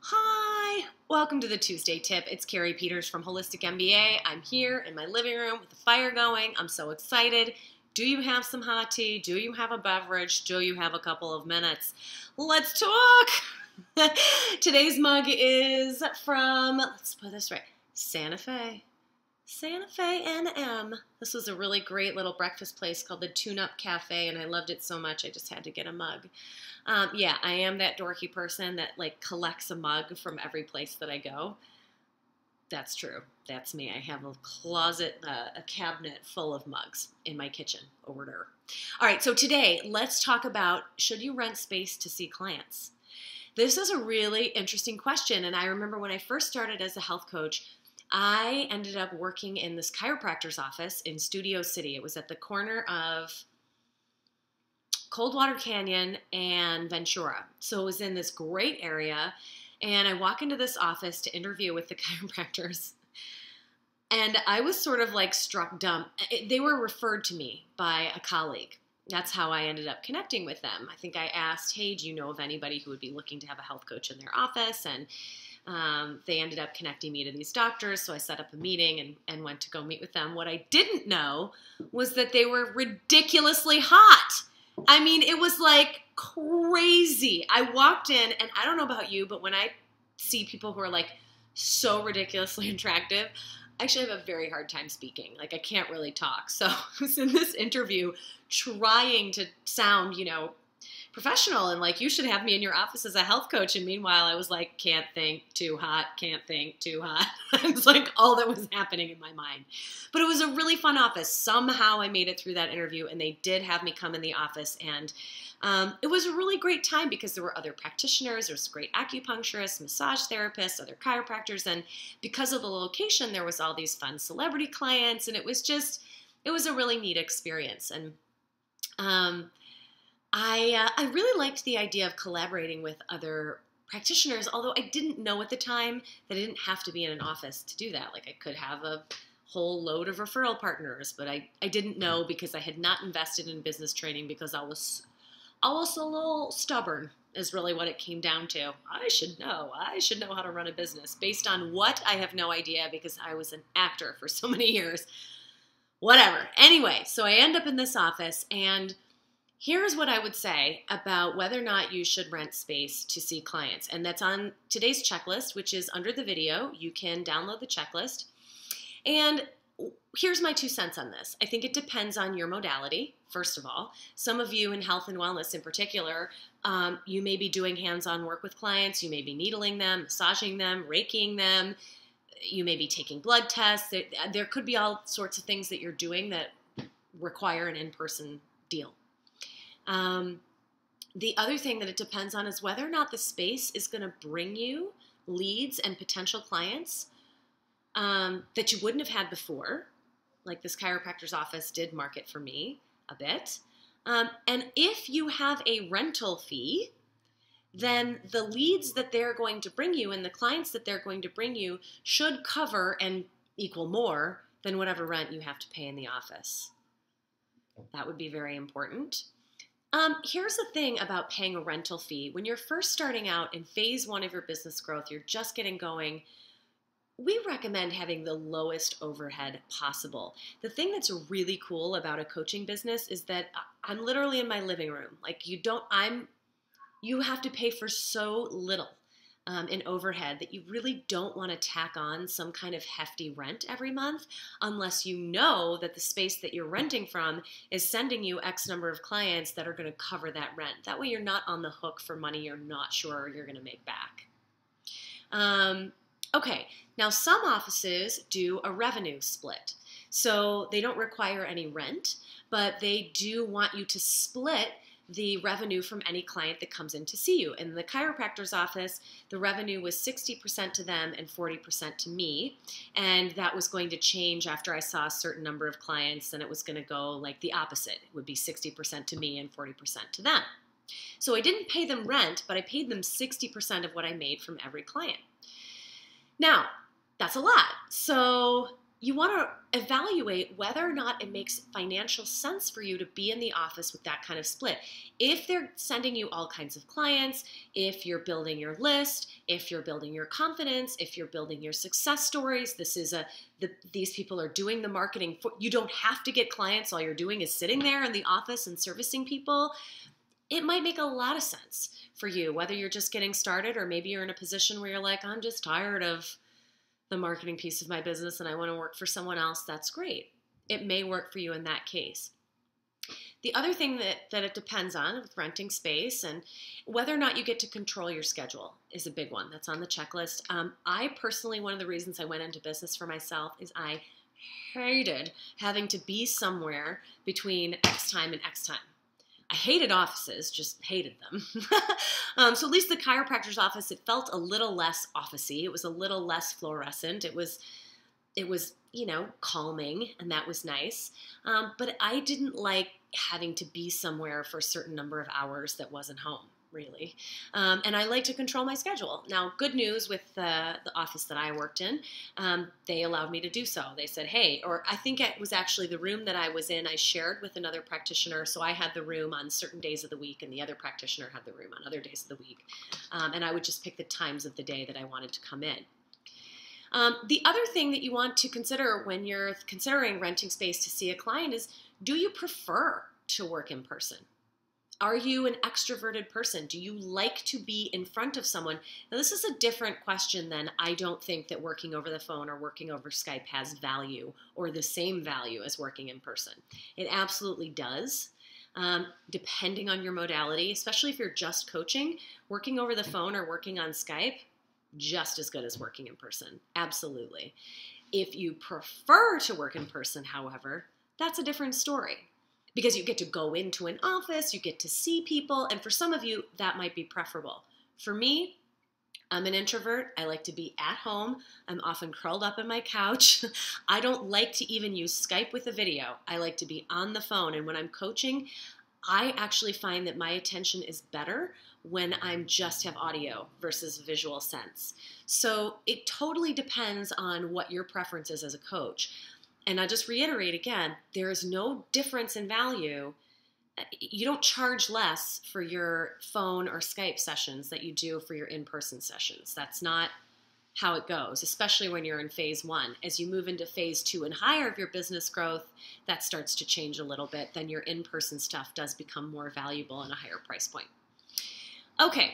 Hi, welcome to the Tuesday Tip. It's Carrie Peters from Holistic MBA. I'm here in my living room with the fire going. I'm so excited. Do you have some hot tea? Do you have a beverage? Do you have a couple of minutes? Let's talk. Today's mug is from, let's put this right, Santa Fe. Santa Fe NM. This was a really great little breakfast place called the Tune Up Cafe, and I loved it so much I just had to get a mug. Yeah, I am that dorky person that collects a mug from every place that I go. That's true. That's me. I have a closet, a cabinet full of mugs in my kitchen over there. All right, so today let's talk about, should you rent space to see clients? This is a really interesting question, and I remember when I first started as a health coach, I ended up working in this chiropractor's office in Studio City. It was at the corner of Coldwater Canyon and Ventura. So it was in this great area, and I walk into this office to interview with the chiropractors, and I was sort of struck dumb. They were referred to me by a colleague. That's how I ended up connecting with them. I think I asked, hey, do you know of anybody who would be looking to have a health coach in their office? And they ended up connecting me to these doctors, so I set up a meeting and went to go meet with them. What I didn't know was that they were ridiculously hot. I mean, it was crazy. I walked in, and I don't know about you, but when I see people who are so ridiculously attractive, I actually have a very hard time speaking. I can't really talk. So I was in this interview trying to sound, professional and you should have me in your office as a health coach. And meanwhile, I was can't think, too hot, can't think, too hot. It's all that was happening in my mind. But it was a really fun office. Somehow I made it through that interview, and they did have me come in the office. And it was a really great time because there were other practitioners, there was great acupuncturists, massage therapists, other chiropractors. And because of the location, there was all these fun celebrity clients. And it was a really neat experience. And I really liked the idea of collaborating with other practitioners, although I didn't know at the time that I didn't have to be in an office to do that. I could have a whole load of referral partners, but I didn't know because I had not invested in business training because I was a little stubborn is really what it came down to. I should know how to run a business based on what I have no idea because I was an actor for so many years. Whatever. Anyway, so I end up in this office, and here's what I would say about whether or not you should rent space to see clients. And that's on today's checklist, which is under the video. You can download the checklist. And here's my 2 cents on this. I think it depends on your modality, first of all. Some of you in health and wellness in particular, you may be doing hands-on work with clients. You may be needling them, massaging them, reikiing them. You may be taking blood tests. There could be all sorts of things that you're doing that require an in-person deal. The other thing that it depends on is whether or not the space is going to bring you leads and potential clients that you wouldn't have had before, like this chiropractor's office did market for me a bit. And if you have a rental fee, then the leads that they're going to bring you and the clients that they're going to bring you should cover and equal more than whatever rent you have to pay in the office. That would be very important. Here's the thing about paying a rental fee. When you're first starting out in phase 1 of your business growth, you're just getting going, we recommend having the lowest overhead possible. The thing that's really cool about a coaching business is that I'm literally in my living room. You have to pay for so little in overhead that you really don't want to tack on some kind of hefty rent every month unless you know that the space that you're renting from is sending you X number of clients that are going to cover that rent. That way you're not on the hook for money you're not sure you're going to make back. Okay, now some offices do a revenue split. So they don't require any rent, but they do want you to split the revenue from any client that comes in to see you. In the chiropractor's office, the revenue was 60% to them and 40% to me, and that was going to change after I saw a certain number of clients, and it was going to go the opposite. It would be 60% to me and 40% to them. So I didn't pay them rent, but I paid them 60% of what I made from every client. Now, that's a lot. So you want to evaluate whether or not it makes financial sense for you to be in the office with that kind of split. If they're sending you all kinds of clients, if you're building your list, if you're building your confidence, if you're building your success stories, these people are doing the marketing for you. Don't have to get clients. All you're doing is sitting there in the office and servicing people. It might make a lot of sense for you, whether you're just getting started or maybe you're in a position where you're like, I'm just tired of the marketing piece of my business and I want to work for someone else. That's great. It may work for you in that case. The other thing that it depends on with renting space and whether or not you get to control your schedule is a big one. That's on the checklist. I personally, one of the reasons I went into business for myself is I hated having to be somewhere between X time and X time. I hated offices, just hated them. So at least the chiropractor's office, it felt a little less office-y. It was a little less fluorescent. It was, calming, and that was nice. But I didn't like having to be somewhere for a certain number of hours that wasn't home, really. And I like to control my schedule. Now, good news with the office that I worked in, they allowed me to do so. They said, hey, or I think it was actually the room that I was in, I shared with another practitioner, so I had the room on certain days of the week, and the other practitioner had the room on other days of the week. And I would just pick the times of the day that I wanted to come in. The other thing that you want to consider when you're considering renting space to see a client is, do you prefer to work in person? Are you an extroverted person? Do you like to be in front of someone? Now, this is a different question than I don't think that working over the phone or working over Skype has value or the same value as working in person. It absolutely does. Depending on your modality, especially if you're just coaching, working over the phone or working on Skype, just as good as working in person. Absolutely. If you prefer to work in person, however, that's a different story because you get to go into an office, you get to see people, and for some of you, that might be preferable. For me, I'm an introvert. I like to be at home. I'm often curled up on my couch. I don't like to even use Skype with a video. I like to be on the phone, and when I'm coaching, I actually find that my attention is better when I'm just have audio versus visual sense. So it totally depends on what your preference is as a coach. And I'll just reiterate again, there is no difference in value. You don't charge less for your phone or Skype sessions that you do for your in-person sessions. That's not how it goes, especially when you're in phase 1. As you move into phase 2 and higher of your business growth, that starts to change a little bit. Then your in-person stuff does become more valuable and a higher price point. Okay,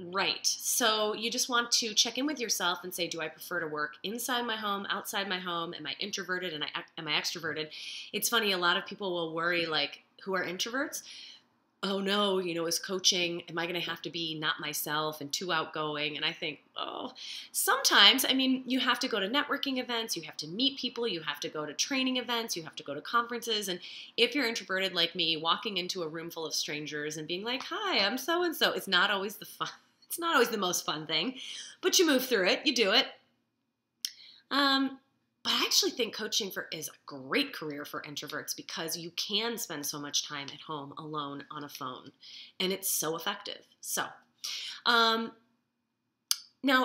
right. So you just want to check in with yourself and say, do I prefer to work inside my home, outside my home? Am I introverted and am I extroverted? It's funny, a lot of people will worry, like, who are introverts? Oh no, as coaching, am I going to have to be not myself and too outgoing? And I think, sometimes, you have to go to networking events, you have to meet people, you have to go to training events, you have to go to conferences. And if you're introverted like me, walking into a room full of strangers and being like, hi, I'm so-and-so, it's not always it's not always the most fun thing, but you move through it, you do it. But I actually think coaching is a great career for introverts because you can spend so much time at home alone on a phone, and it's so effective. So now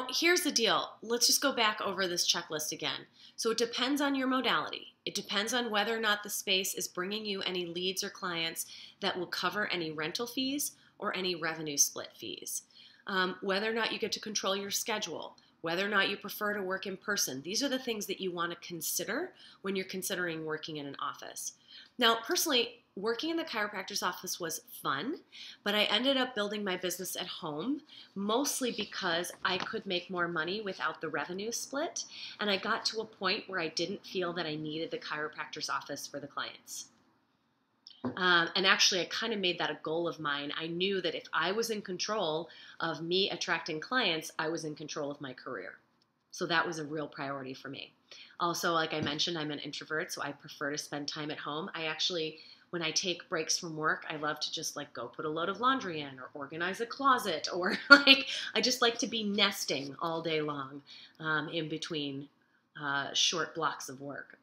here's the deal. Let's just go back over this checklist again. So it depends on your modality. It depends on whether or not the space is bringing you any leads or clients that will cover any rental fees or any revenue split fees. Whether or not you get to control your schedule, whether or not you prefer to work in person. These are the things that you want to consider when you're considering working in an office. Now, personally, working in the chiropractor's office was fun, but I ended up building my business at home, mostly because I could make more money without the revenue split, and I got to a point where I didn't feel that I needed the chiropractor's office for the clients. And actually, I kind of made that a goal of mine. I knew that if I was in control of me attracting clients, I was in control of my career. So that was a real priority for me. Also, like I mentioned, I'm an introvert, so I prefer to spend time at home. I actually, when I take breaks from work, I love to just go put a load of laundry in or organize a closet, or I just like to be nesting all day long in between short blocks of work.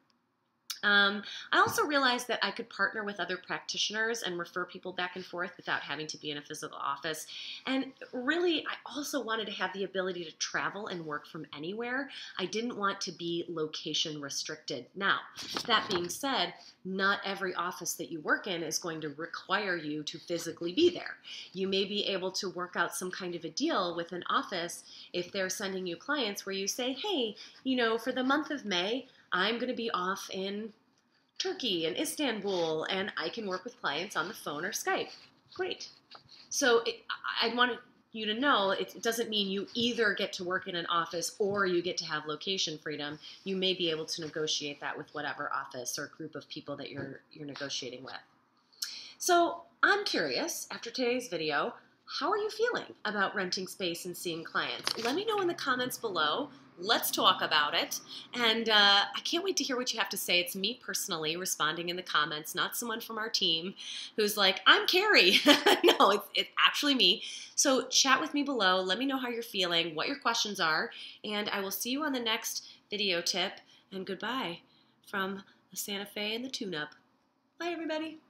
I also realized that I could partner with other practitioners and refer people back and forth without having to be in a physical office. And really, I also wanted to have the ability to travel and work from anywhere. I didn't want to be location restricted. Now, that being said, not every office that you work in is going to require you to physically be there. You may be able to work out some kind of a deal with an office if they're sending you clients where you say, hey, for the month of May, I'm going to be off in Turkey and Istanbul, and I can work with clients on the phone or Skype. Great. So I want you to know it doesn't mean you either get to work in an office or you get to have location freedom. You may be able to negotiate that with whatever office or group of people that you're negotiating with. So I'm curious, after today's video, how are you feeling about renting space and seeing clients? Let me know in the comments below. Let's talk about it. And I can't wait to hear what you have to say. It's me personally responding in the comments, not someone from our team who's like, I'm Carrie. No, it's actually me. So chat with me below. Let me know how you're feeling, what your questions are, and I will see you on the next video tip. And goodbye from the Santa Fe and the tune-up. Bye, everybody.